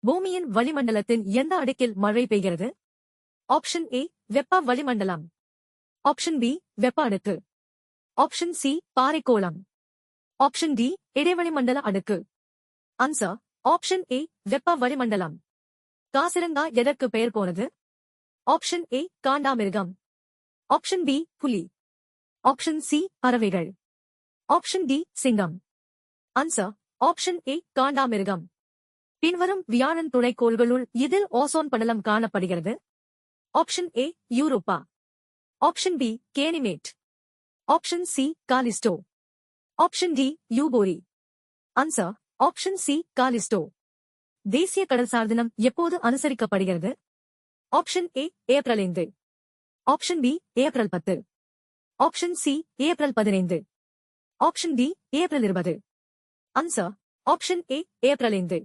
பூமியின் வளிமண்டலத்தின் எந்த அடுக்கில் மழை பெய்கிறது? ஆப்ஷன் ஏ வெப்ப வளிமண்டலம். ஆப்ஷன் பி வெப்ப அடுக்கு. ஆப்ஷன் சி பாறைக்கோளம். ஆப்ஷன் டி இடைவெளிமண்டல அடுக்கு. ஆன்சர் ஆப்ஷன் ஏ வெப்ப வளிமண்டலம். காசிரங்கா எதற்கு பெயர் போனது? ஆப்ஷன் ஏ காண்டாமிருகம். ஆப்ஷன் பி புலி. ஆப்ஷன் சி பறவைகள். ஆப்ஷன் டி சிங்கம். ஆன்சர் ஆப்ஷன் ஏ காண்டாமிருகம். பின்வரும் வியாழன் துணைக்கோள்களுள் இதில் ஓசோன் படலம் காணப்படுகிறது? Option A Europa. Option B Ganymede. Option C Callisto. Option D யூபோரி. Answer option C Callisto. தேசிய கடல்சார் தினம் எப்போது அனுசரிக்கப்படுகிறது? Option A April 5. Option B April 10. Option C April 15. Option D April 20. Answer option A April 5.